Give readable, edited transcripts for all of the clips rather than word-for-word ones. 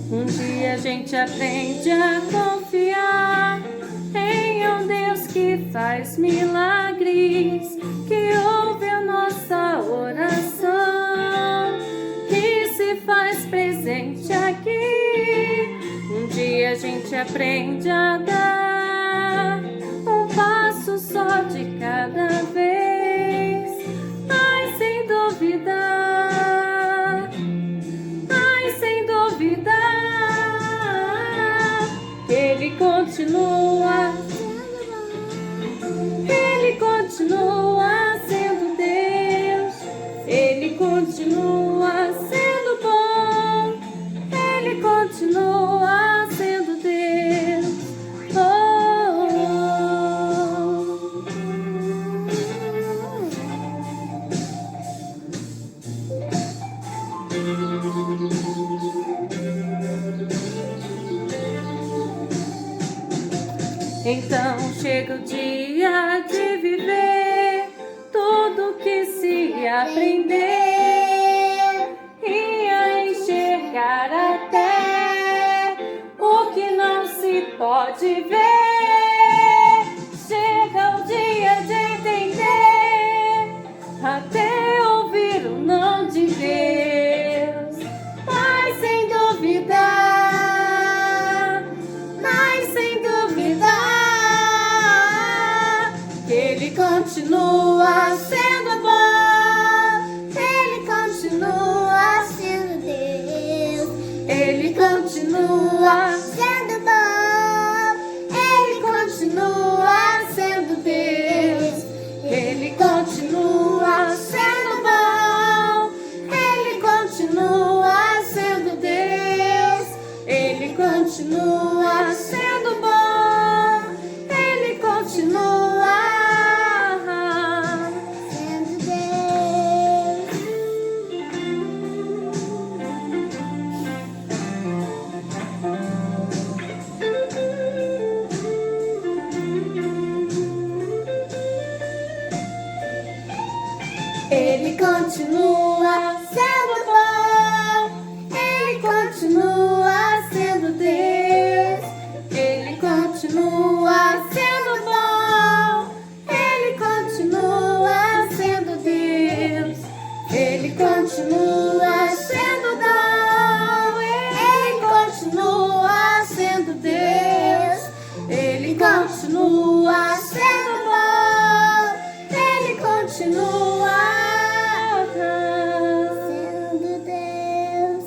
Um dia a gente aprende a confiar em um Deus que faz milagres, que ouve a nossa oração e se faz presente aqui. Um dia a gente aprende a dar um passo só de cada vez. Ai, sem duvidar, ai, sem duvidar, Ele continua, Ele continua sendo Deus, Ele continua sendo bom, Ele continua sendo Deus. Oh, então chega o dia de viver tudo que se aprender e a enxergar até o que não se pode ver. Chega o dia de entender até ouvir o não de Deus. Mas sem duvidar, mas sem duvidar, Ele continua sendo bom, Ele continua sendo Deus, Ele continua sendo bom, Ele continua sendo Deus, Ele continua sendo bom, Ele continua sendo Deus, Ele continua sendo bom, Ele continua sendo Deus. Ele continua sendo bom, Ele continua sendo Deus, Ele continua sendo bom, Ele continua sendo Deus, Ele continua sendo bom, Ele continua sendo Deus, Ele continua sendo bom, Ele continua sendo Deus.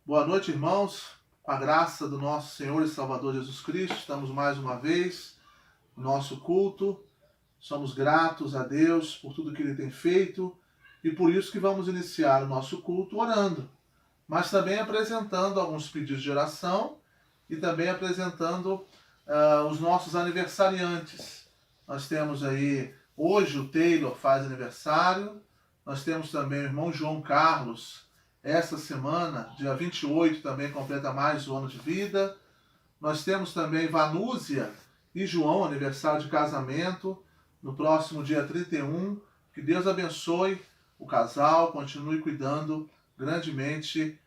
Boa noite, irmãos. Com a graça do nosso Senhor e Salvador Jesus Cristo, estamos mais uma vez no nosso culto. Somos gratos a Deus por tudo que Ele tem feito e por isso que vamos iniciar o nosso culto orando, mas também apresentando alguns pedidos de oração e também apresentando os nossos aniversariantes. Nós temos aí, hoje o Taylor faz aniversário, nós temos também o irmão João Carlos, essa semana, dia 28, também completa mais um ano de vida. Nós temos também Vanúzia e João, aniversário de casamento, no próximo dia 31. Que Deus abençoe o casal, continue cuidando grandemente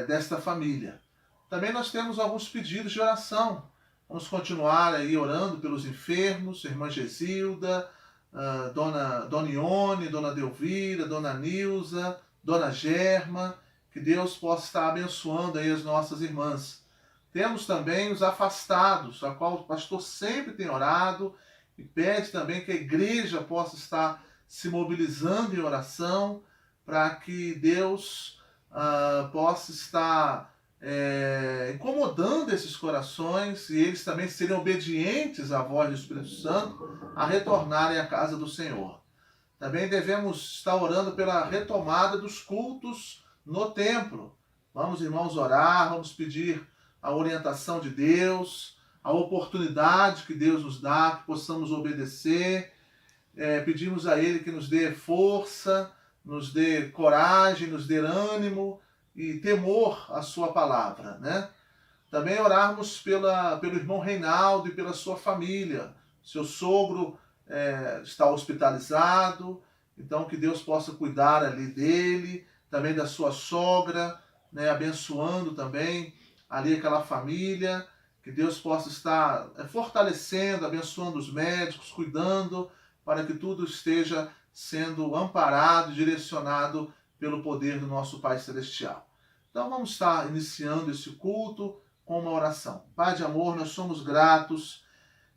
desta família. Também nós temos alguns pedidos de oração. Vamos continuar aí orando pelos enfermos, irmã Gesilda, Dona Ione, Dona Delvira, Dona Nilza, Dona Germa, que Deus possa estar abençoando aí as nossas irmãs. Temos também os afastados, a qual o pastor sempre tem orado e pede também que a igreja possa estar se mobilizando em oração para que Deus possa estar incomodando esses corações e eles também serem obedientes à voz do Espírito Santo a retornarem à casa do Senhor. Também devemos estar orando pela retomada dos cultos no templo. Vamos, irmãos, orar, vamos pedir a orientação de Deus, a oportunidade que Deus nos dá, que possamos obedecer. Pedimos a Ele que nos dê força, nos dê coragem, nos dê ânimo e temor à sua palavra, né? Também orarmos pelo irmão Reinaldo e pela sua família. seu sogro está hospitalizado, então que Deus possa cuidar ali dele, também da sua sogra, né, abençoando também ali aquela família, que Deus possa estar fortalecendo, abençoando os médicos, cuidando, para que tudo esteja sendo amparado, direcionado pelo poder do nosso Pai Celestial. Então vamos estar iniciando esse culto com uma oração. Pai de amor, nós somos gratos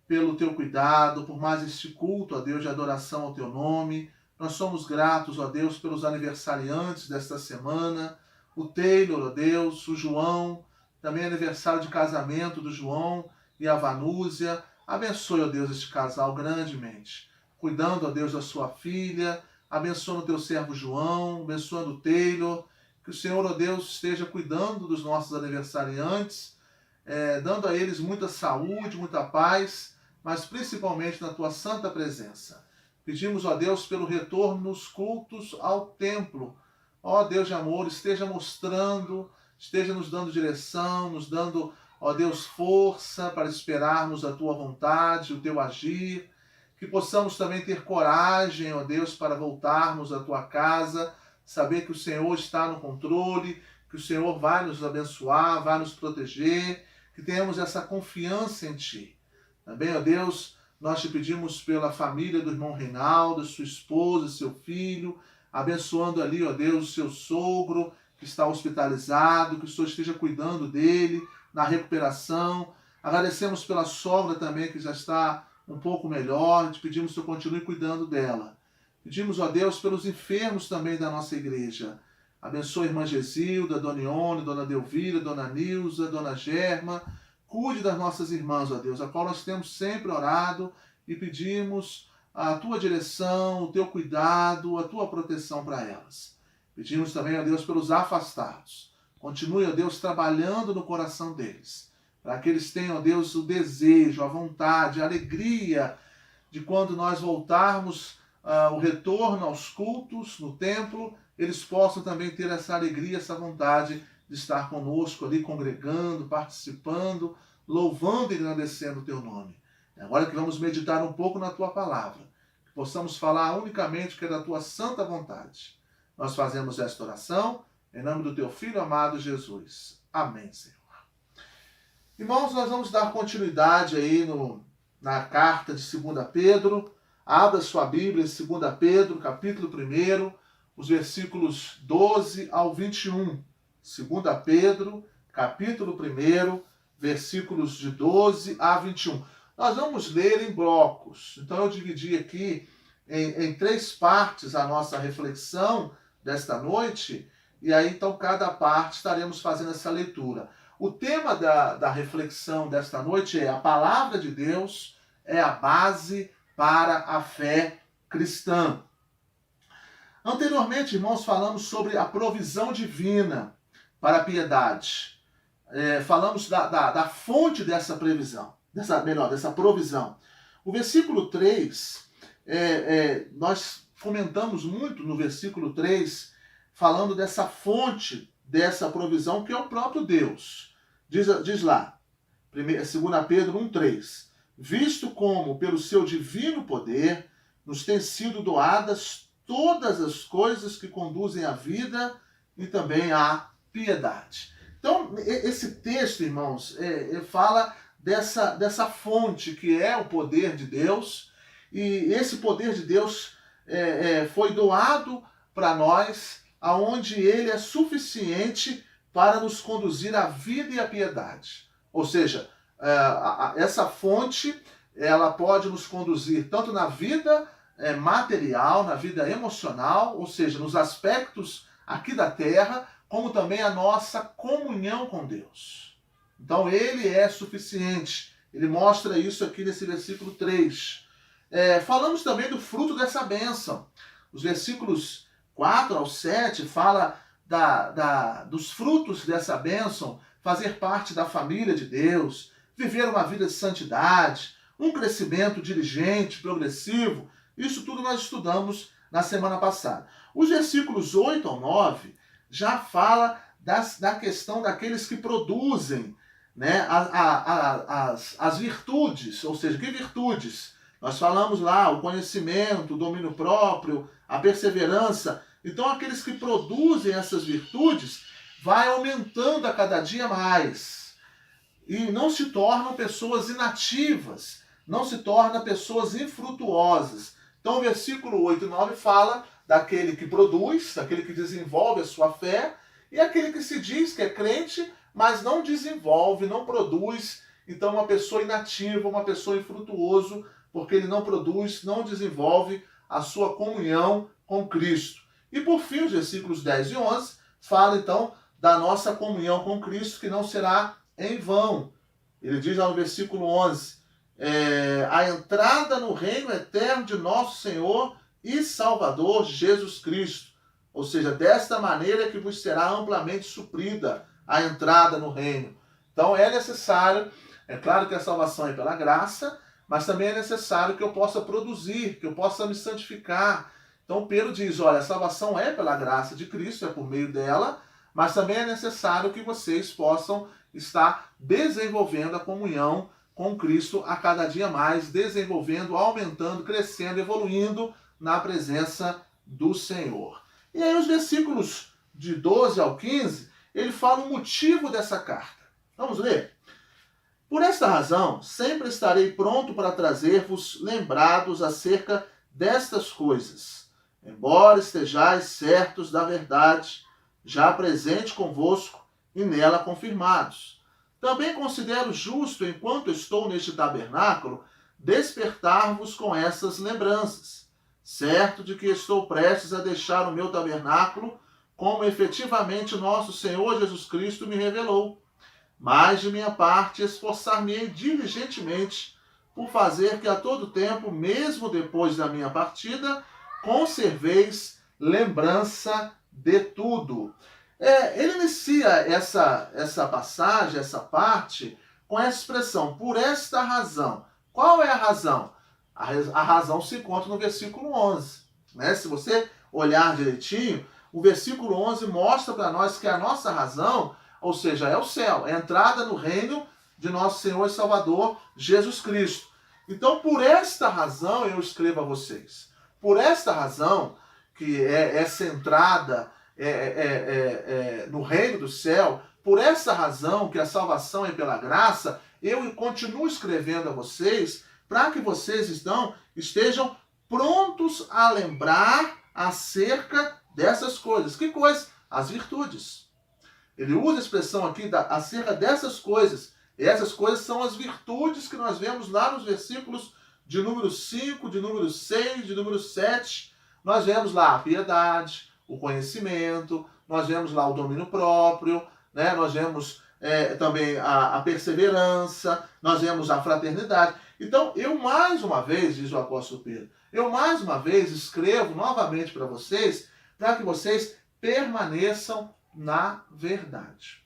pelo teu cuidado, por mais este culto, ó Deus, de adoração ao teu nome. Nós somos gratos, ó Deus, pelos aniversariantes desta semana, o Taylor, ó Deus, o João, também aniversário de casamento do João e a Vanúzia. Abençoe, ó Deus, este casal grandemente, cuidando, ó Deus, da sua filha, abençoando o teu servo João, abençoando o Taylor, que o Senhor, ó Deus, esteja cuidando dos nossos aniversariantes, dando a eles muita saúde, muita paz, mas principalmente na tua santa presença. Pedimos, ó Deus, pelo retorno nos cultos ao templo. Ó Deus de amor, esteja mostrando, esteja nos dando direção, nos dando, ó Deus, força para esperarmos a tua vontade, o teu agir. Que possamos também ter coragem, ó Deus, para voltarmos à tua casa, saber que o Senhor está no controle, que o Senhor vai nos abençoar, vai nos proteger, que tenhamos essa confiança em ti. Também, ó Deus, nós te pedimos pela família do irmão Reinaldo, sua esposa, seu filho, abençoando ali, ó Deus, o seu sogro, que está hospitalizado, que o Senhor esteja cuidando dele, na recuperação. Agradecemos pela sogra também, que já está um pouco melhor, te pedimos que o Senhor continue cuidando dela. Pedimos, ó Deus, pelos enfermos também da nossa igreja. Abençoe a irmã Gesilda, Dona Ione, Dona Delvira, Dona Nilza, Dona Germa. Cuide das nossas irmãs, ó Deus, a qual nós temos sempre orado e pedimos a tua direção, o teu cuidado, a tua proteção para elas. Pedimos também, ó Deus, pelos afastados. Continue, ó Deus, trabalhando no coração deles, para que eles tenham, ó Deus, o desejo, a vontade, a alegria de quando nós voltarmos o retorno aos cultos no templo, eles possam também ter essa alegria, essa vontade de estar conosco ali, congregando, participando, louvando e agradecendo o teu nome. Agora que vamos meditar um pouco na tua palavra, que possamos falar unicamente que é da tua santa vontade. Nós fazemos esta oração em nome do teu Filho amado Jesus. Amém, Senhor. Irmãos, nós vamos dar continuidade aí na carta de 2 Pedro. Abra sua Bíblia em 2 Pedro, capítulo 1, os versículos 12 ao 21. 2 Pedro, capítulo 1, versículos de 12 a 21. Nós vamos ler em blocos. Então eu dividi aqui em 3 partes a nossa reflexão desta noite, e aí então cada parte estaremos fazendo essa leitura. O tema da reflexão desta noite é: a palavra de Deus é a base para a fé cristã. Anteriormente, irmãos, falamos sobre a provisão divina para a piedade. Falamos da fonte dessa previsão, dessa provisão. O versículo 3, nós comentamos muito no versículo 3, falando dessa fonte dessa provisão, que é o próprio Deus. Diz lá, 2 Pedro 1,3: visto como, pelo seu divino poder, nos têm sido doadas todas as coisas que conduzem à vida e também à piedade. Então, esse texto, irmãos, fala dessa fonte que é o poder de Deus, e esse poder de Deus foi doado para nós, aonde ele é suficiente para nos conduzir à vida e à piedade. Ou seja, essa fonte, ela pode nos conduzir tanto na vida material, na vida emocional, ou seja, nos aspectos aqui da terra, como também a nossa comunhão com Deus. Então ele é suficiente. Ele mostra isso aqui nesse versículo 3. Falamos também do fruto dessa bênção. Os versículos 4 ao 7 fala dos frutos dessa bênção: fazer parte da família de Deus, viver uma vida de santidade, um crescimento diligente, progressivo. Isso tudo nós estudamos na semana passada. Os versículos 8 ao 9 já fala da questão daqueles que produzem, né, as virtudes. Ou seja, que virtudes? Nós falamos lá o conhecimento, o domínio próprio, a perseverança. Então aqueles que produzem essas virtudes vai aumentando a cada dia mais. E não se tornam pessoas inativas, não se tornam pessoas infrutuosas. Então o versículo 8 e 9 fala daquele que produz, daquele que desenvolve a sua fé, e aquele que se diz que é crente, mas não desenvolve, não produz. Então uma pessoa inativa, uma pessoa infrutuoso, porque ele não produz, não desenvolve a sua comunhão com Cristo. E por fim, os versículos 10 e 11 falam então da nossa comunhão com Cristo, que não será em vão. Ele diz lá no versículo 11, a entrada no reino eterno de nosso Senhor e Salvador Jesus Cristo. Ou seja, desta maneira que vos será amplamente suprida a entrada no reino. Então é necessário, é claro que a salvação é pela graça, mas também é necessário que eu possa produzir, que eu possa me santificar. Então Pedro diz, olha, a salvação é pela graça de Cristo, é por meio dela, mas também é necessário que vocês possam estar desenvolvendo a comunhão com Cristo a cada dia mais, desenvolvendo, aumentando, crescendo, evoluindo na presença do Senhor. E aí os versículos de 12 ao 15, ele fala o motivo dessa carta. Vamos ler? Por esta razão, sempre estarei pronto para trazer-vos lembrados acerca destas coisas, embora estejais certos da verdade, já presente convosco e nela confirmados. Também considero justo, enquanto estou neste tabernáculo, despertar-vos com essas lembranças, certo de que estou prestes a deixar o meu tabernáculo, como efetivamente nosso Senhor Jesus Cristo me revelou. Mas, de minha parte, esforçar-me-ei diligentemente por fazer que a todo tempo, mesmo depois da minha partida, conserveis lembrança de tudo. Ele inicia essa passagem, essa parte, com essa expressão, por esta razão. Qual é a razão? A razão se encontra no versículo 11. Né? Se você olhar direitinho, o versículo 11 mostra para nós que a nossa razão, ou seja, é o céu, é a entrada no reino de nosso Senhor e Salvador, Jesus Cristo. Então, por esta razão, eu escrevo a vocês. Por esta razão, que é essa entrada no reino do céu, por essa razão que a salvação é pela graça, eu continuo escrevendo a vocês para que vocês estejam prontos a lembrar acerca dessas coisas. Que coisas? As virtudes. Ele usa a expressão aqui acerca dessas coisas. E essas coisas são as virtudes que nós vemos lá nos versículos de número 5, de número 6, de número 7. Nós vemos lá a piedade, o conhecimento, nós vemos lá o domínio próprio, né? Nós vemos também a perseverança, nós vemos a fraternidade. Então, eu mais uma vez, diz o apóstolo Pedro, eu mais uma vez escrevo novamente para vocês, para que vocês permaneçam na verdade.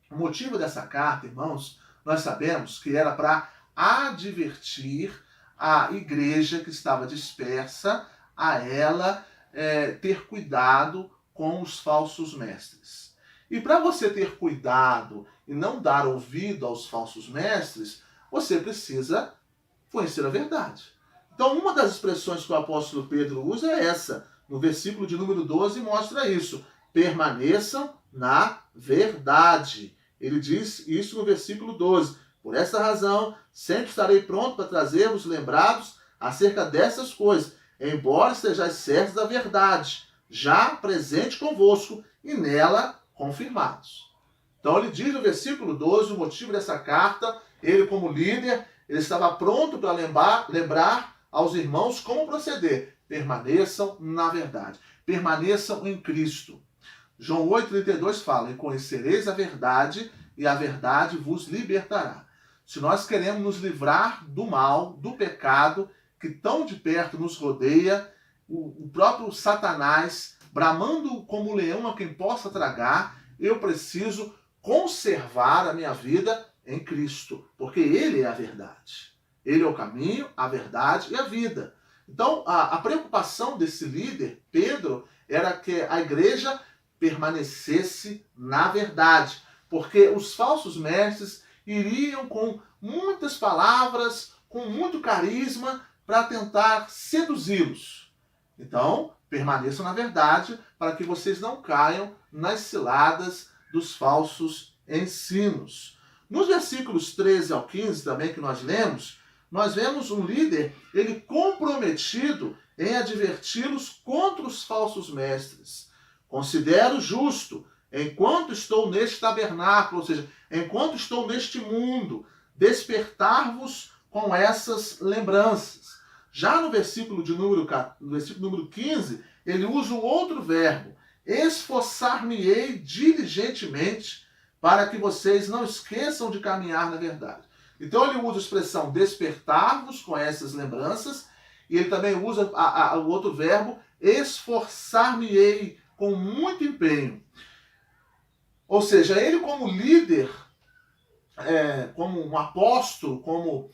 O motivo dessa carta, irmãos, nós sabemos que era para advertir a igreja que estava dispersa, a ela ter cuidado com os falsos mestres. E para você ter cuidado e não dar ouvido aos falsos mestres, você precisa conhecer a verdade. Então, uma das expressões que o apóstolo Pedro usa é essa. No versículo de número 12 mostra isso. Permaneçam na verdade. Ele diz isso no versículo 12. Por essa razão, sempre estarei pronto para trazer-vos lembrados acerca dessas coisas, embora estejais certos da verdade, já presente convosco e nela confirmados. Então ele diz no versículo 12 o motivo dessa carta. Ele, como líder, ele estava pronto para lembrar aos irmãos como proceder. Permaneçam na verdade. Permaneçam em Cristo. João 8,32 fala, e conhecereis a verdade, e a verdade vos libertará. Se nós queremos nos livrar do mal, do pecado, que tão de perto nos rodeia, o próprio Satanás, bramando como leão a quem possa tragar, eu preciso conservar a minha vida em Cristo, porque Ele é a verdade. Ele é o caminho, a verdade e a vida. Então, a preocupação desse líder, Pedro, era que a igreja permanecesse na verdade, porque os falsos mestres iriam com muitas palavras, com muito carisma, para tentar seduzi-los. Então, permaneçam na verdade para que vocês não caiam nas ciladas dos falsos ensinos. Nos versículos 13 ao 15 também que nós lemos, nós vemos um líder, ele comprometido em adverti-los contra os falsos mestres. Considero justo, enquanto estou neste tabernáculo, ou seja, enquanto estou neste mundo, despertar-vos com essas lembranças. Já no versículo número 15, ele usa um outro verbo, esforçar-me-ei diligentemente para que vocês não esqueçam de caminhar na verdade. Então ele usa a expressão despertar-vos com essas lembranças, e ele também usa o outro verbo, esforçar-me-ei com muito empenho. Ou seja, ele como líder, como um apóstolo, como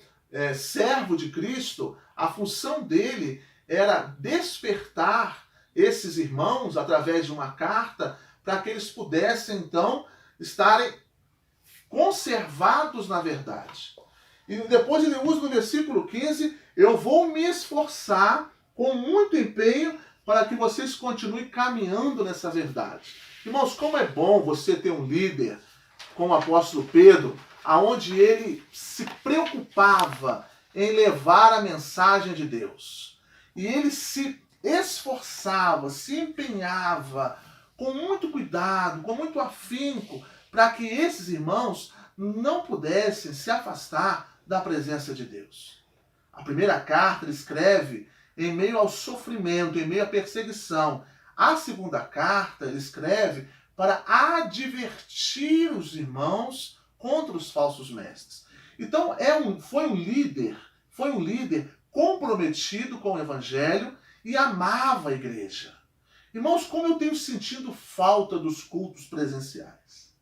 servo de Cristo, a função dele era despertar esses irmãos através de uma carta para que eles pudessem então estarem conservados na verdade. E depois ele usa no versículo 15, eu vou me esforçar com muito empenho para que vocês continuem caminhando nessa verdade. Irmãos, como é bom você ter um líder como o apóstolo Pedro, aonde ele se preocupava em levar a mensagem de Deus. E ele se esforçava, se empenhava com muito cuidado, com muito afinco, para que esses irmãos não pudessem se afastar da presença de Deus. A primeira carta ele escreve em meio ao sofrimento, em meio à perseguição. A segunda carta ele escreve para advertir os irmãos contra os falsos mestres. Então foi um líder comprometido com o evangelho e amava a igreja. Irmãos, como eu tenho sentido falta dos cultos presenciais.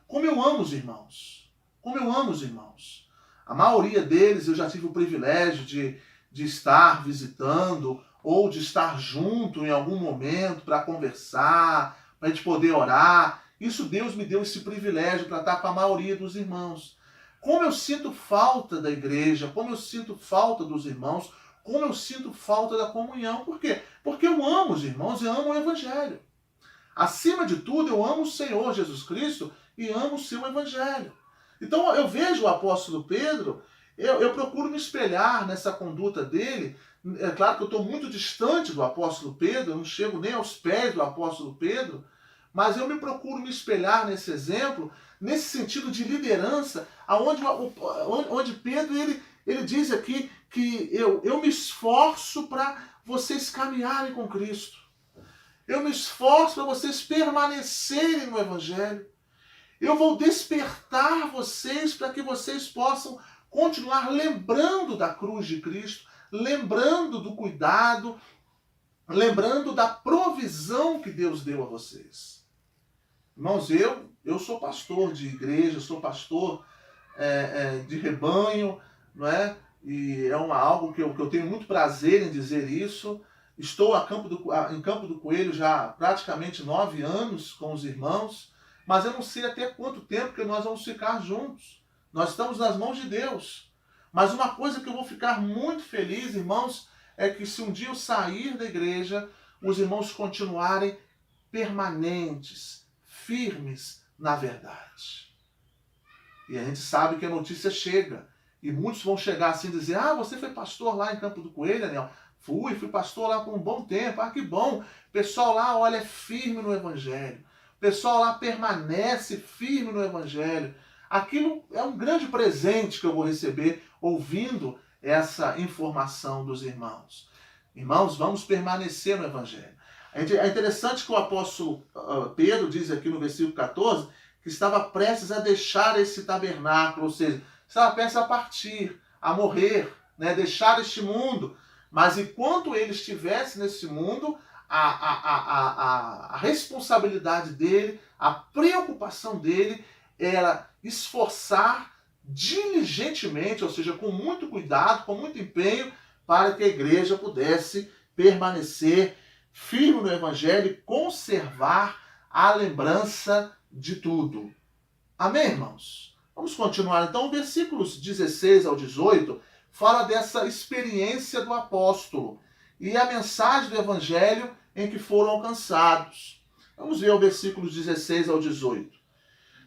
Como eu amo os irmãos. Como eu amo os irmãos. A maioria deles eu já tive o privilégio de estar visitando ou de estar junto em algum momento para conversar, para a gente poder orar. Isso Deus me deu esse privilégio para estar com a maioria dos irmãos. Como eu sinto falta da igreja, como eu sinto falta dos irmãos, como eu sinto falta da comunhão. Por quê? Porque eu amo os irmãos e amo o evangelho. Acima de tudo, eu amo o Senhor Jesus Cristo e amo o seu evangelho. Então eu vejo o apóstolo Pedro, eu procuro me espelhar nessa conduta dele. É claro que eu estou muito distante do apóstolo Pedro, eu não chego nem aos pés do apóstolo Pedro, mas eu procuro me espelhar nesse exemplo, nesse sentido de liderança, onde Pedro ele diz aqui que eu me esforço para vocês caminharem com Cristo. Eu me esforço para vocês permanecerem no evangelho. Eu vou despertar vocês para que vocês possam continuar lembrando da cruz de Cristo, lembrando do cuidado, lembrando da provisão que Deus deu a vocês. Irmãos, eu sou pastor de igreja, sou pastor de rebanho, não é? E é algo que eu tenho muito prazer em dizer isso. Estou em Campo do Coelho já há praticamente 9 anos com os irmãos, mas eu não sei até quanto tempo que nós vamos ficar juntos. Nós estamos nas mãos de Deus. Mas uma coisa que eu vou ficar muito feliz, irmãos, é que se um dia eu sair da igreja, os irmãos continuarem permanentes, firmes na verdade. E a gente sabe que a notícia chega. E muitos vão chegar assim e dizer, você foi pastor lá em Campo do Coelho, Daniel? Fui pastor lá por um bom tempo. Que bom. O pessoal lá, olha, é firme no evangelho. O pessoal lá permanece firme no evangelho. Aquilo é um grande presente que eu vou receber ouvindo essa informação dos irmãos. Irmãos, vamos permanecer no evangelho. É interessante que o apóstolo Pedro diz aqui no versículo 14 que estava prestes a deixar esse tabernáculo, ou seja, estava prestes a partir, a morrer, né, deixar este mundo. Mas enquanto ele estivesse nesse mundo, a responsabilidade dele, a preocupação dele era esforçar diligentemente, ou seja, com muito cuidado, com muito empenho, para que a igreja pudesse permanecer firme no evangelho e conservar a lembrança de tudo. Amém, irmãos? Vamos continuar então. Versículos 16 ao 18 fala dessa experiência do apóstolo e a mensagem do evangelho em que foram alcançados. Vamos ver o versículos 16 ao 18.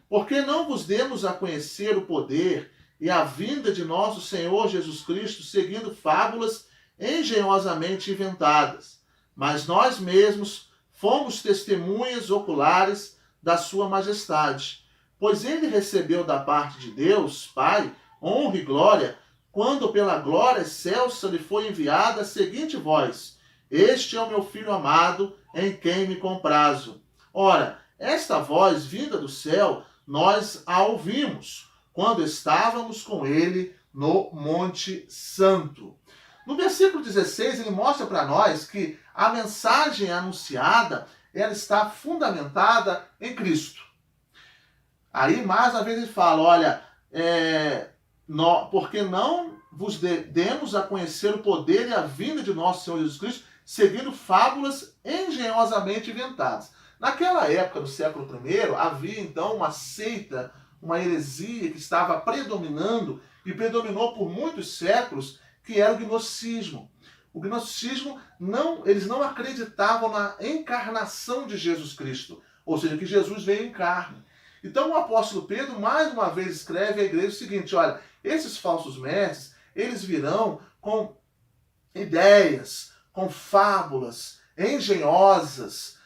Porque não vos demos a conhecer o poder e a vinda de nosso Senhor Jesus Cristo seguindo fábulas engenhosamente inventadas, mas nós mesmos fomos testemunhas oculares da sua majestade. Pois ele recebeu da parte de Deus, Pai, honra e glória, quando pela glória excelsa lhe foi enviada a seguinte voz: Este é o meu Filho amado, em quem me comprazo. Ora, esta voz vinda do céu, nós a ouvimos, quando estávamos com ele no Monte Santo. No versículo 16, ele mostra para nós que a mensagem anunciada, ela está fundamentada em Cristo. Aí, mais uma vez, ele fala, olha, porque não vos demos a conhecer o poder e a vinda de nosso Senhor Jesus Cristo, seguindo fábulas engenhosamente inventadas. Naquela época, no século I, havia então uma seita, uma heresia que estava predominando e predominou por muitos séculos, que era o gnosticismo. O gnosticismo, eles não acreditavam na encarnação de Jesus Cristo, ou seja, que Jesus veio em carne. Então o apóstolo Pedro, mais uma vez, escreve à igreja o seguinte, olha, esses falsos mestres, eles virão com ideias, com fábulas engenhosas,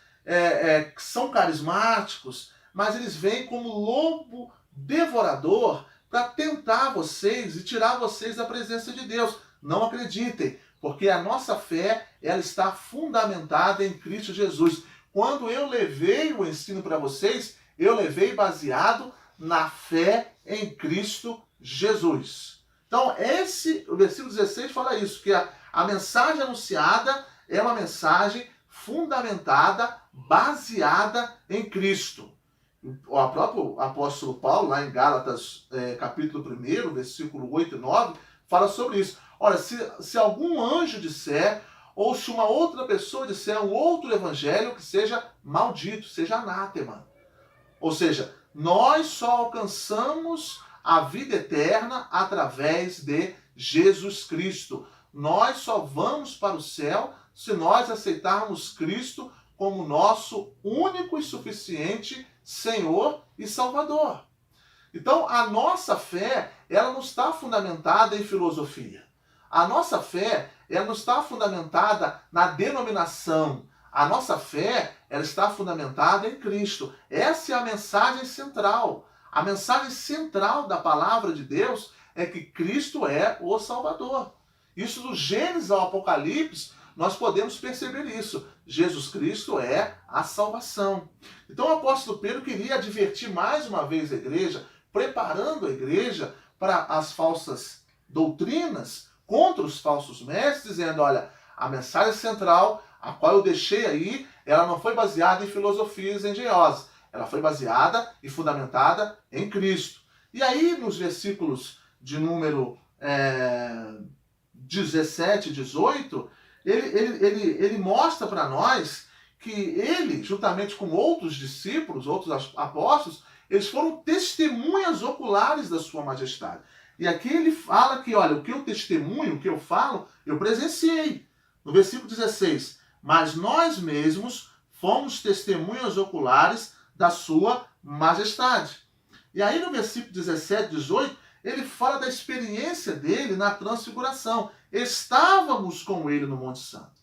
que são carismáticos, mas eles vêm como lobo devorador para tentar vocês e tirar vocês da presença de Deus. Não acreditem, porque a nossa fé, ela está fundamentada em Cristo Jesus. Quando eu levei o ensino para vocês, eu levei baseado na fé em Cristo Jesus. Então, o versículo 16 fala isso, que a mensagem anunciada é uma mensagem fundamentada, baseada em Cristo. O próprio apóstolo Paulo, lá em Gálatas, capítulo 1, versículo 8 e 9, fala sobre isso. Olha, se algum anjo disser, ou se uma outra pessoa disser um outro evangelho, que seja maldito, seja anátema. Ou seja, nós só alcançamos a vida eterna através de Jesus Cristo. Nós só vamos para o céu se nós aceitarmos Cristo como nosso único e suficiente Senhor e Salvador. Então, a nossa fé, ela não está fundamentada em filosofia. A nossa fé, ela não está fundamentada na denominação. A nossa fé, ela está fundamentada em Cristo. Essa é a mensagem central. A mensagem central da palavra de Deus é que Cristo é o Salvador. Isso do Gênesis ao Apocalipse, nós podemos perceber isso. Jesus Cristo é a salvação. Então o apóstolo Pedro queria advertir mais uma vez a igreja, preparando a igreja para as falsas doutrinas, contra os falsos mestres, dizendo, olha, a mensagem central, a qual eu deixei aí, ela não foi baseada em filosofias engenhosas. Ela foi baseada e fundamentada em Cristo. E aí, nos versículos de número 17 e 18, ele mostra para nós que ele, juntamente com outros discípulos, outros apóstolos, eles foram testemunhas oculares da sua majestade. E aqui ele fala que, olha, o que eu testemunho, o que eu falo, eu presenciei. No versículo 16, mas nós mesmos fomos testemunhas oculares da sua majestade. E aí no versículo 17 e 18, ele fala da experiência dele na transfiguração. Estávamos com ele no Monte Santo.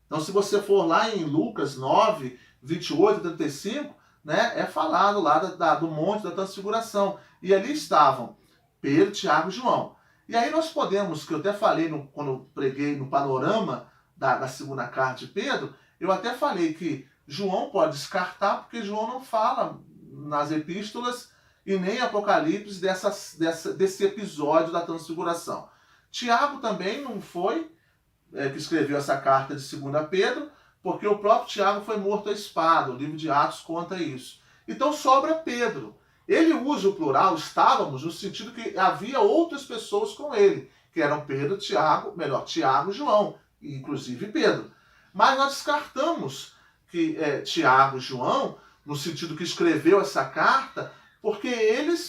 Então, se você for lá em Lucas 9, 28 e 35, né, é falado lá do Monte da Transfiguração. E ali estavam Pedro, Tiago e João. E aí nós podemos, que eu até falei quando eu preguei no panorama da segunda carta de Pedro, eu até falei que João pode descartar, porque João não fala nas epístolas e nem Apocalipse desse episódio da transfiguração. Tiago também não foi que escreveu essa carta de 2 Pedro, porque o próprio Tiago foi morto à espada. O livro de Atos conta isso. Então sobra Pedro. Ele usa o plural, estávamos, no sentido que havia outras pessoas com ele, que eram Pedro, Tiago e João, inclusive Pedro. Mas nós descartamos que Tiago e João, no sentido que escreveu essa carta, porque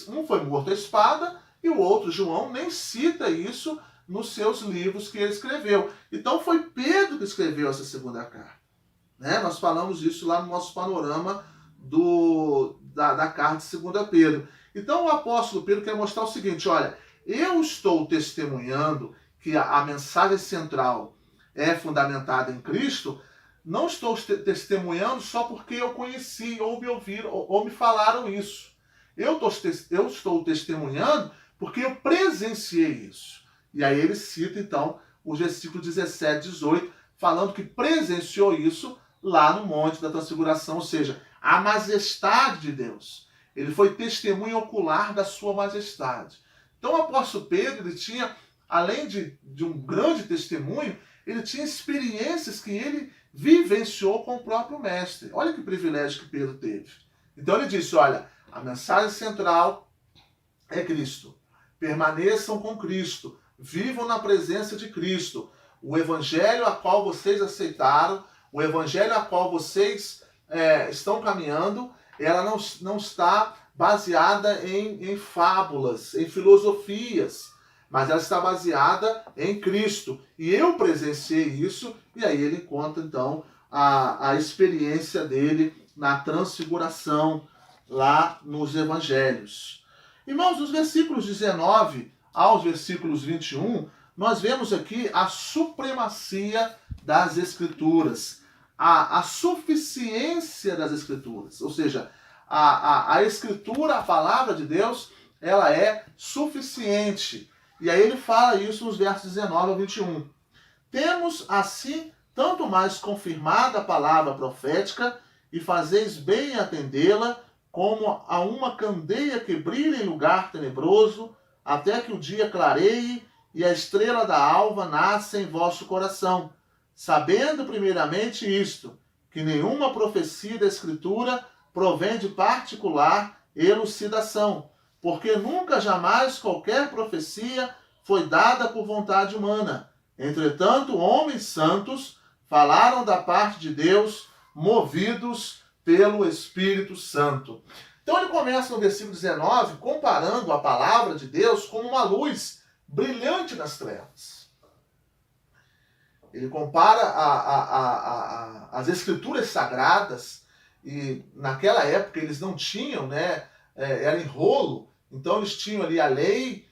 um foi morto à espada e o outro, João, nem cita isso nos seus livros que ele escreveu. Então foi Pedro que escreveu essa segunda carta. Né? Nós falamos isso lá no nosso panorama da carta de 2 Pedro. Então o apóstolo Pedro quer mostrar o seguinte, olha, eu estou testemunhando que a mensagem central é fundamentada em Cristo, não estou testemunhando só porque eu conheci, ou me ouviram, ou me falaram isso. Eu estou testemunhando porque eu presenciei isso. E aí ele cita, então, os versículos 17 e 18, falando que presenciou isso lá no Monte da Transfiguração, ou seja, a majestade de Deus. Ele foi testemunha ocular da sua majestade. Então o apóstolo Pedro, ele tinha, além de um grande testemunho, ele tinha experiências que ele vivenciou com o próprio mestre. Olha que privilégio que Pedro teve. Então ele disse, olha, a mensagem central é Cristo. Permaneçam com Cristo. Vivam na presença de Cristo. O evangelho a qual vocês aceitaram, o evangelho a qual vocês estão caminhando, ela não está baseada em fábulas, em filosofias, mas ela está baseada em Cristo. E eu presenciei isso, e aí ele conta então a experiência dele na transfiguração lá nos evangelhos. Irmãos, dos versículos 19 aos versículos 21, nós vemos aqui a supremacia das Escrituras, a suficiência das Escrituras, ou seja, a Escritura, a palavra de Deus, ela é suficiente. E aí ele fala isso nos versos 19 a 21. Temos, assim, tanto mais confirmada a palavra profética, e fazeis bem em atendê-la, como a uma candeia que brilha em lugar tenebroso, até que o dia clareie e a estrela da alva nasça em vosso coração, sabendo primeiramente isto, que nenhuma profecia da Escritura provém de particular elucidação, porque nunca jamais qualquer profecia foi dada por vontade humana. Entretanto, homens santos falaram da parte de Deus, movidos pelo Espírito Santo. Então ele começa no versículo 19, comparando a palavra de Deus como uma luz brilhante nas trevas. Ele compara as escrituras sagradas, e naquela época eles não tinham, né, era em rolo, então eles tinham ali a lei,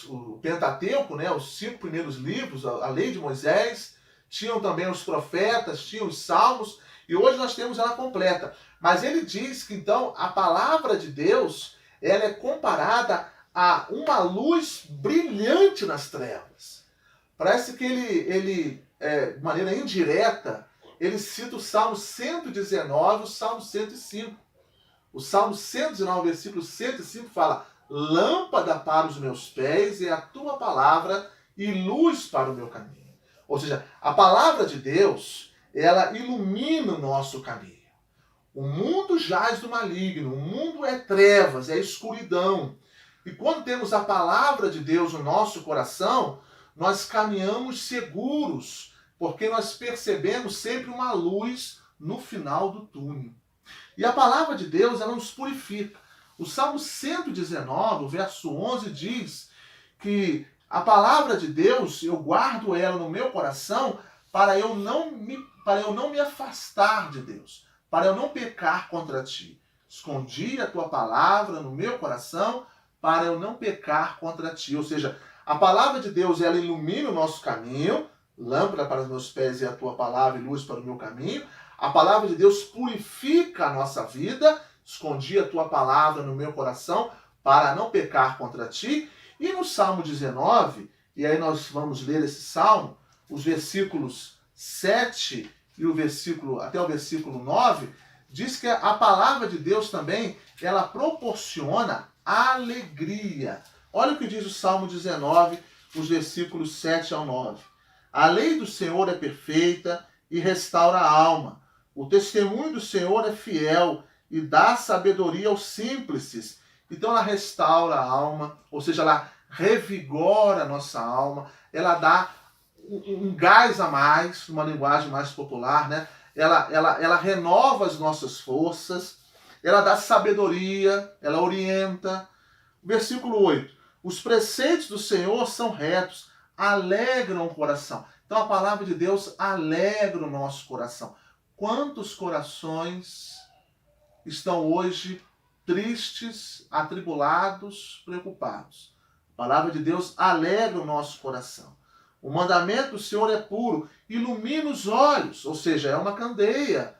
o Pentateuco, né, os 5 primeiros livros, a lei de Moisés, tinham também os profetas, tinham os salmos, e hoje nós temos ela completa. Mas ele diz que então a palavra de Deus, ela é comparada a uma luz brilhante nas trevas. Parece que ele de maneira indireta, ele cita o Salmo 119, o Salmo 105. O Salmo 119, versículo 105 fala: lâmpada para os meus pés é a tua palavra e luz para o meu caminho. Ou seja, a palavra de Deus, ela ilumina o nosso caminho. O mundo jaz do maligno, o mundo é trevas, é escuridão. E quando temos a palavra de Deus no nosso coração, nós caminhamos seguros, porque nós percebemos sempre uma luz no final do túnel. E a palavra de Deus, ela nos purifica. O Salmo 119, o verso 11, diz que a palavra de Deus, eu guardo ela no meu coração para eu não me afastar de Deus, para eu não pecar contra ti. Escondi a tua palavra no meu coração para eu não pecar contra ti. Ou seja, a palavra de Deus, ela ilumina o nosso caminho, lâmpada para os meus pés e a tua palavra e luz para o meu caminho. A palavra de Deus purifica a nossa vida, escondi a tua palavra no meu coração para não pecar contra ti. E no Salmo 19, e aí nós vamos ler esse Salmo, os versículos 7 e até o versículo 9, diz que a palavra de Deus também, ela proporciona alegria. Olha o que diz o Salmo 19, os versículos 7 ao 9. A lei do Senhor é perfeita e restaura a alma. O testemunho do Senhor é fiel e dá sabedoria aos simples. Então ela restaura a alma, ou seja, ela revigora a nossa alma, ela dá um gás a mais, uma linguagem mais popular, né? Ela renova as nossas forças, ela dá sabedoria, ela orienta. Versículo 8. Os preceitos do Senhor são retos, alegram o coração. Então a palavra de Deus alegra o nosso coração. Quantos corações estão hoje tristes, atribulados, preocupados? A palavra de Deus alegra o nosso coração. O mandamento do Senhor é puro, ilumina os olhos, ou seja, é uma candeia,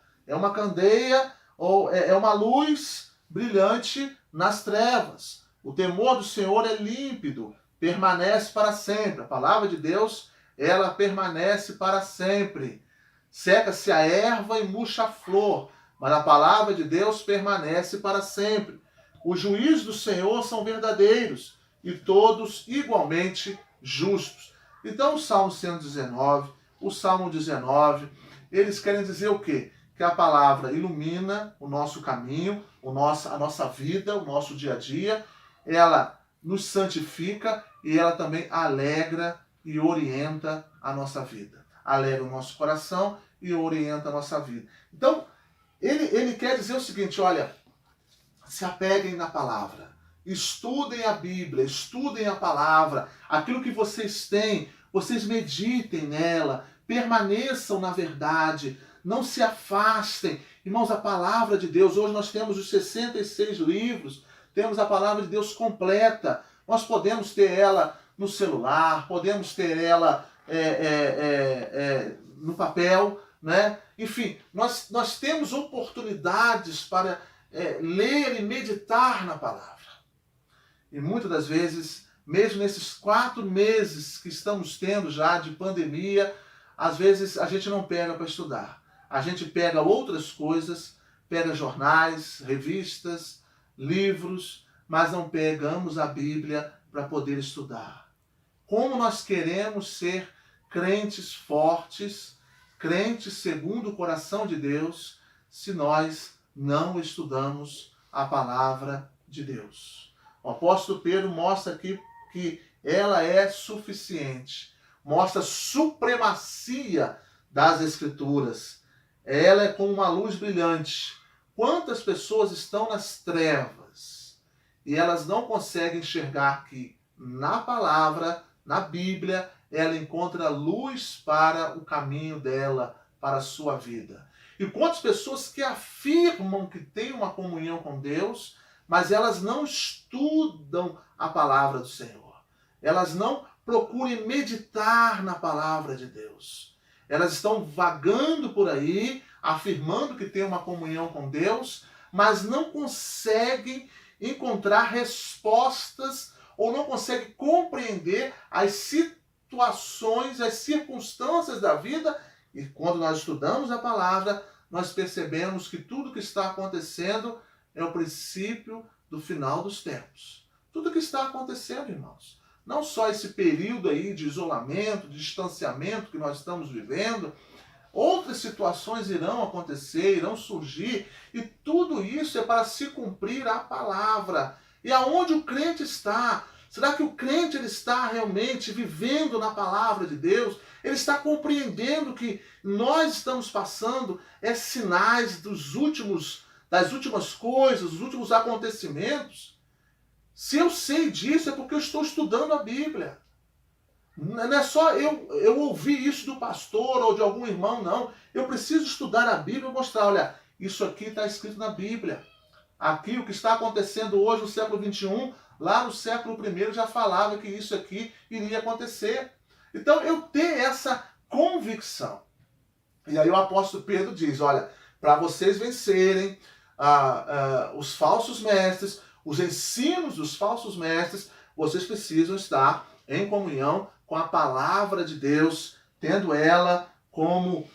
ou é uma luz brilhante nas trevas. O temor do Senhor é límpido, permanece para sempre. A palavra de Deus, ela permanece para sempre. Seca-se a erva e murcha a flor, mas a palavra de Deus permanece para sempre. Os juízos do Senhor são verdadeiros e todos igualmente justos. Então o Salmo 119, o Salmo 19, eles querem dizer o quê? Que a palavra ilumina o nosso caminho, a nossa vida, o nosso dia a dia, ela nos santifica e ela também alegra e orienta a nossa vida. Alegra o nosso coração e orienta a nossa vida. Então, ele quer dizer o seguinte, olha, se apeguem na palavra, estudem a Bíblia, estudem a palavra, aquilo que vocês têm, vocês meditem nela, permaneçam na verdade, não se afastem. Irmãos, a palavra de Deus, hoje nós temos os 66 livros, temos a palavra de Deus completa. Nós podemos ter ela no celular, podemos ter ela no papel, né? Enfim, nós temos oportunidades para ler e meditar na palavra. E muitas das vezes, mesmo nesses 4 meses que estamos tendo já de pandemia, às vezes a gente não pega para estudar. A gente pega outras coisas, pega jornais, revistas, livros, mas não pegamos a Bíblia para poder estudar. Como nós queremos ser crentes fortes, crentes segundo o coração de Deus, se nós não estudamos a palavra de Deus? O apóstolo Pedro mostra aqui que ela é suficiente, mostra a supremacia das Escrituras. Ela é como uma luz brilhante. Quantas pessoas estão nas trevas e elas não conseguem enxergar que na palavra, na Bíblia, ela encontra luz para o caminho dela, para a sua vida. E quantas pessoas que afirmam que têm uma comunhão com Deus, mas elas não estudam a palavra do Senhor. Elas não procuram meditar na palavra de Deus. Elas estão vagando por aí, afirmando que têm uma comunhão com Deus, mas não conseguem encontrar respostas ou não conseguem compreender as situações, as circunstâncias da vida. E quando nós estudamos a palavra, nós percebemos que tudo que está acontecendo é o princípio do final dos tempos. Tudo que está acontecendo, irmãos. Não só esse período aí de isolamento, de distanciamento que nós estamos vivendo, outras situações irão acontecer, irão surgir, e tudo isso é para se cumprir a palavra. E aonde o crente está? Será que o crente ele está realmente vivendo na palavra de Deus? Ele está compreendendo que nós estamos passando sinais das últimas coisas, dos últimos acontecimentos? Se eu sei disso, é porque eu estou estudando a Bíblia. Não é só eu ouvir isso do pastor ou de algum irmão, não. Eu preciso estudar a Bíblia e mostrar, olha, isso aqui está escrito na Bíblia. Aqui, o que está acontecendo hoje no século XXI, lá no século I já falava que isso aqui iria acontecer. Então, eu tenho essa convicção. E aí o apóstolo Pedro diz, olha, para vocês vencerem os falsos mestres, os ensinos dos falsos mestres, vocês precisam estar em comunhão com a palavra de Deus, tendo ela como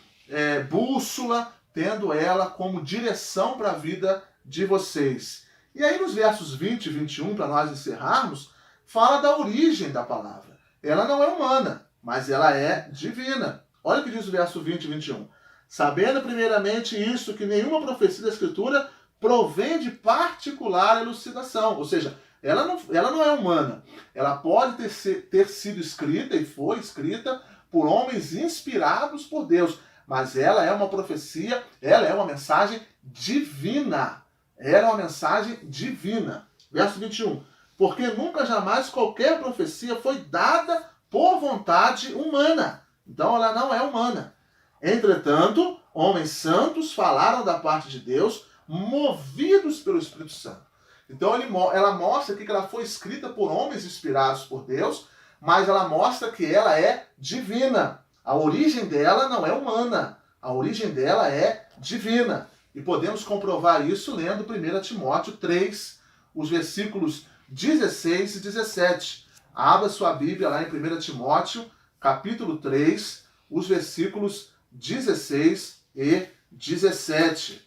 bússola, tendo ela como direção para a vida de vocês. E aí nos versos 20 e 21, para nós encerrarmos, fala da origem da palavra. Ela não é humana, mas ela é divina. Olha o que diz o verso 20 e 21. Sabendo primeiramente isso, que nenhuma profecia da Escritura provém de particular elucidação. Ou seja, ela não é humana. Ela pode ter sido escrita e foi escrita por homens inspirados por Deus. Mas ela é uma profecia, ela é uma mensagem divina. Ela é uma mensagem divina. Verso 21. porque nunca jamais qualquer profecia foi dada por vontade humana. Então ela não é humana. Entretanto, homens santos falaram da parte de Deus, movidos pelo Espírito Santo. Então ela mostra aqui que ela foi escrita por homens inspirados por Deus, mas ela mostra que ela é divina. A origem dela não é humana, a origem dela é divina. E podemos comprovar isso lendo 1 Timóteo 3, os versículos 16 e 17. Abra sua Bíblia lá em 1 Timóteo, capítulo 3, os versículos 16 e 17.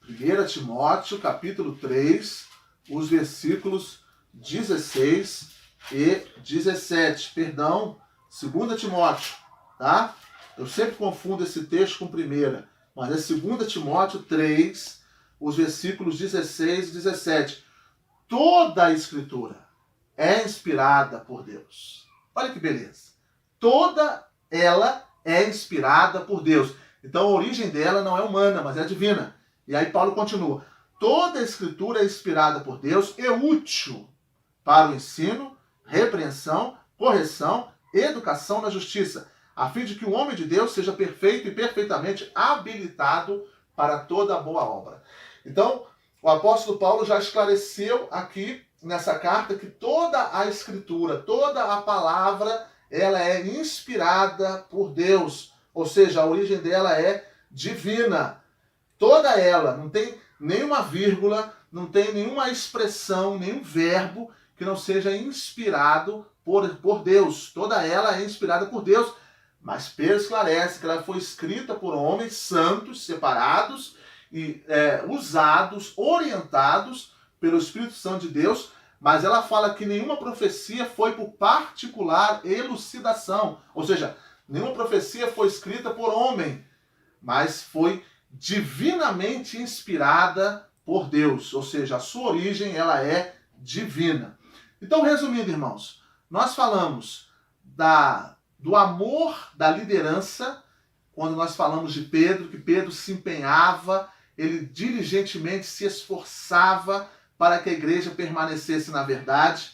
1 Timóteo, capítulo 3, os versículos 16 e 17. Perdão, 2 Timóteo, tá? Eu sempre confundo esse texto com 1, mas é 2 Timóteo 3, os versículos 16 e 17. Toda a Escritura é inspirada por Deus. Olha que beleza. Toda ela é inspirada por Deus. Então a origem dela não é humana, mas é divina. E aí Paulo continua. Toda a Escritura é inspirada por Deus e útil para o ensino, repreensão, correção, educação na justiça, a fim de que o homem de Deus seja perfeito e perfeitamente habilitado para toda boa obra. Então, o apóstolo Paulo já esclareceu aqui nessa carta que toda a Escritura, toda a palavra, ela é inspirada por Deus. Ou seja, a origem dela é divina. Toda ela, não tem nenhuma vírgula, não tem nenhuma expressão, nenhum verbo que não seja inspirado por Deus. Toda ela é inspirada por Deus. Mas Pedro esclarece que ela foi escrita por homens santos, separados e usados, orientados pelo Espírito Santo de Deus, mas ela fala que nenhuma profecia foi por particular elucidação. Ou seja, nenhuma profecia foi escrita por homem, mas foi divinamente inspirada por Deus. Ou seja, a sua origem ela é divina. Então, resumindo, irmãos, nós falamos do amor da liderança, quando nós falamos de Pedro, que Pedro se empenhava, ele diligentemente se esforçava para que a igreja permanecesse na verdade.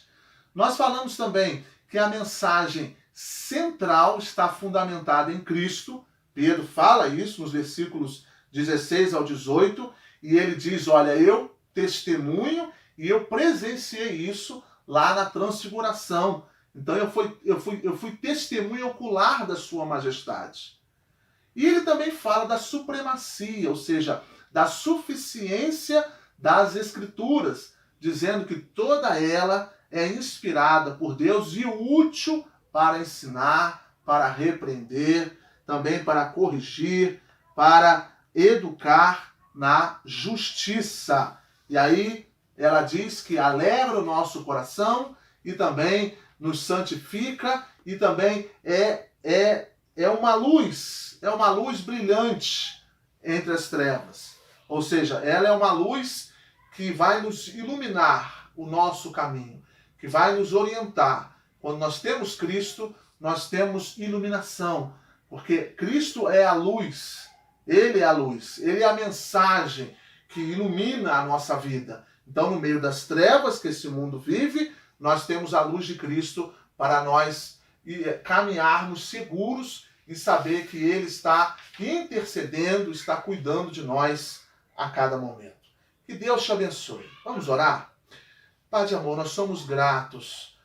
Nós falamos também que a mensagem central está fundamentada em Cristo. Pedro fala isso nos versículos 16 ao 18, e ele diz, olha, eu testemunho e eu presenciei isso lá na transfiguração. Então eu fui testemunha ocular da sua majestade. E ele também fala da supremacia, ou seja, da suficiência das Escrituras, dizendo que toda ela é inspirada por Deus e útil para ensinar, para repreender, também para corrigir, para educar na justiça. E aí ela diz que alegra o nosso coração e também nos santifica e também é uma luz brilhante entre as trevas. Ou seja, ela é uma luz que vai nos iluminar o nosso caminho, que vai nos orientar. Quando nós temos Cristo, nós temos iluminação, porque Cristo é a luz, Ele é a luz, Ele é a mensagem que ilumina a nossa vida. Então, no meio das trevas que esse mundo vive, nós temos a luz de Cristo para nós caminharmos seguros e saber que Ele está intercedendo, está cuidando de nós a cada momento. Que Deus te abençoe. Vamos orar? Pai de amor, nós somos gratos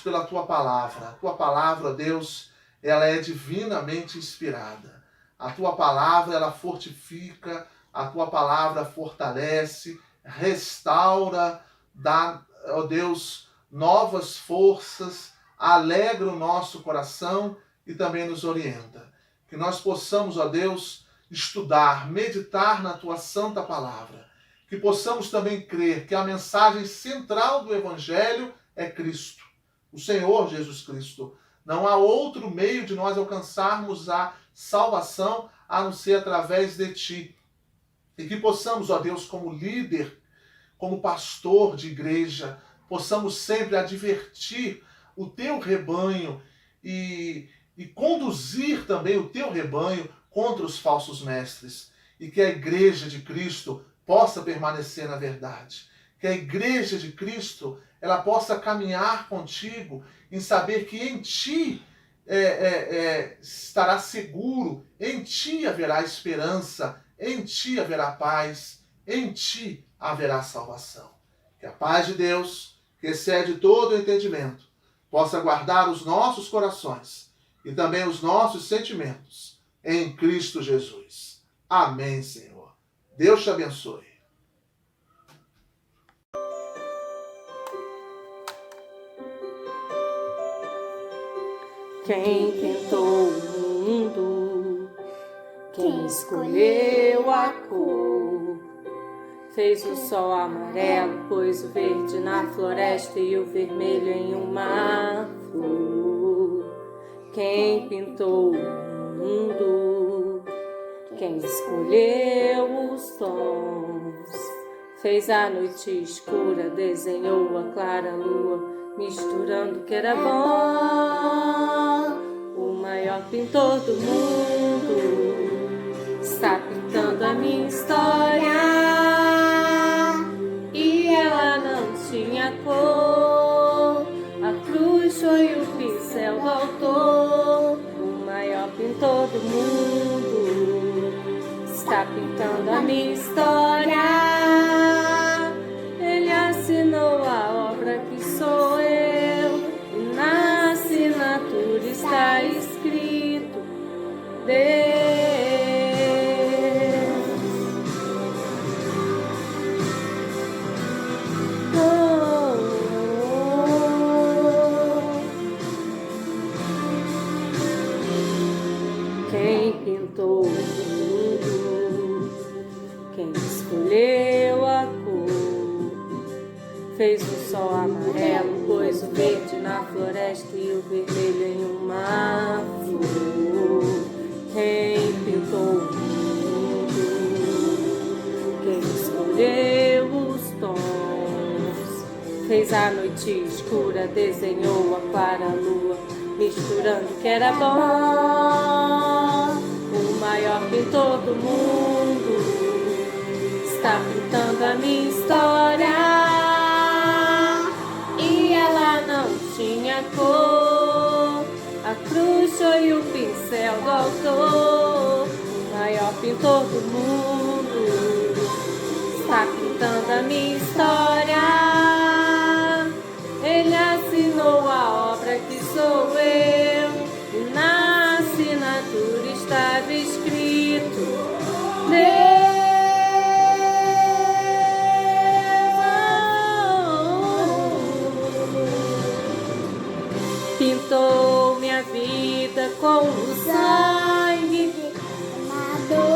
pela Tua palavra. A Tua palavra, Deus, ela é divinamente inspirada. A Tua palavra, ela fortifica, a Tua palavra fortalece, restaura, dá, ó Deus, novas forças, alegra o nosso coração e também nos orienta. Que nós possamos, ó Deus, estudar, meditar na Tua santa palavra. Que possamos também crer que a mensagem central do Evangelho é Cristo, o Senhor Jesus Cristo. Não há outro meio de nós alcançarmos a salvação a não ser através de Ti. E que possamos, ó Deus, como líder, como pastor de igreja, possamos sempre advertir o Teu rebanho e conduzir também o Teu rebanho contra os falsos mestres. E que a igreja de Cristo possa permanecer na verdade. que a igreja de Cristo ela possa caminhar contigo em saber que em ti estará seguro, em ti haverá esperança, em ti haverá paz, em ti haverá salvação. Que a paz de Deus, que excede todo o entendimento, possa guardar os nossos corações e também os nossos sentimentos em Cristo Jesus. Amém, Senhor. Deus te abençoe. Quem pintou o mundo, quem escolheu a cor, fez o sol amarelo, pôs o verde na floresta e o vermelho em uma flor. Quem pintou o mundo, quem escolheu os tons, fez a noite escura, desenhou a clara lua, misturando o que era bom. O maior pintor do mundo está pintando a minha história, e ela não tinha cor. A cruz foi o pincel do autor. O maior pintor do mundo está pintando a minha história. Ele assinou a obra que sou eu, e na assinatura está escrito Deus. Quem pintou o mundo, quem escolheu a cor, fez o sol amarelo, pôs o verde na floresta e o vermelho em uma flor. Quem pintou o mundo, quem escolheu os tons, fez a noite escura, desenhou a clara lua, misturando o que era bom. O maior pintor do mundo está pintando a minha história, e ela não tinha cor. A cruz foi o pincel do autor. O maior pintor do mundo está pintando a minha história. Ele assinou a obra que sou eu, e na assinatura estava escrito Deus. Pintou minha vida com o sangue derramado,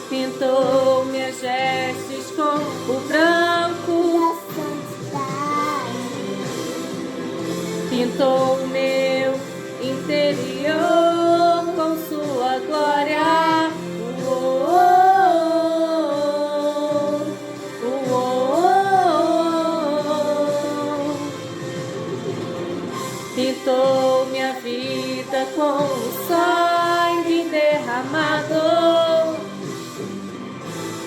pintou minhas vestes com o branco da santidade, pintou o meu interior com sua glória. Pintou minha vida com o sangue derramado,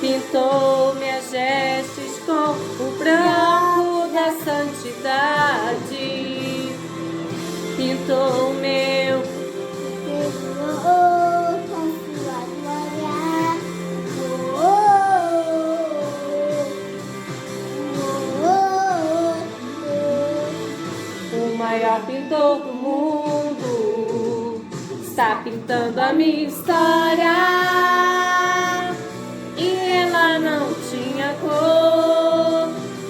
pintou minhas vestes com o branco da santidade, pintou o meu interior com sua glória. O maior pintor do mundo está pintando a minha história, e ela não tinha cor.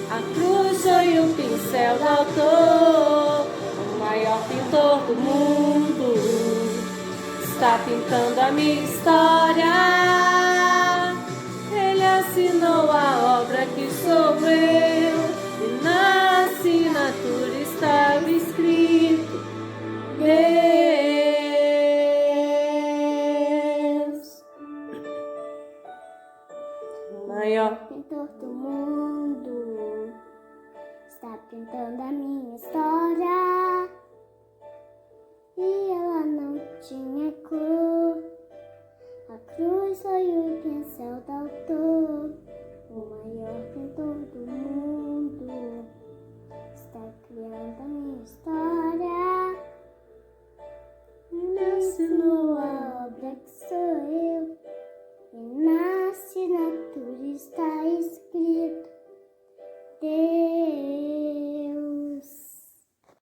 A cruz foi o pincel do autor. O maior pintor do mundo está pintando a minha história. Ele assinou a obra que sou eu, e na assinatura estava escrito Deus. O maior pintor do mundo está pintando a minha história, e ela não tinha cor. A cruz foi o pincel do autor. O maior história. Me ensinou a obra que sou eu.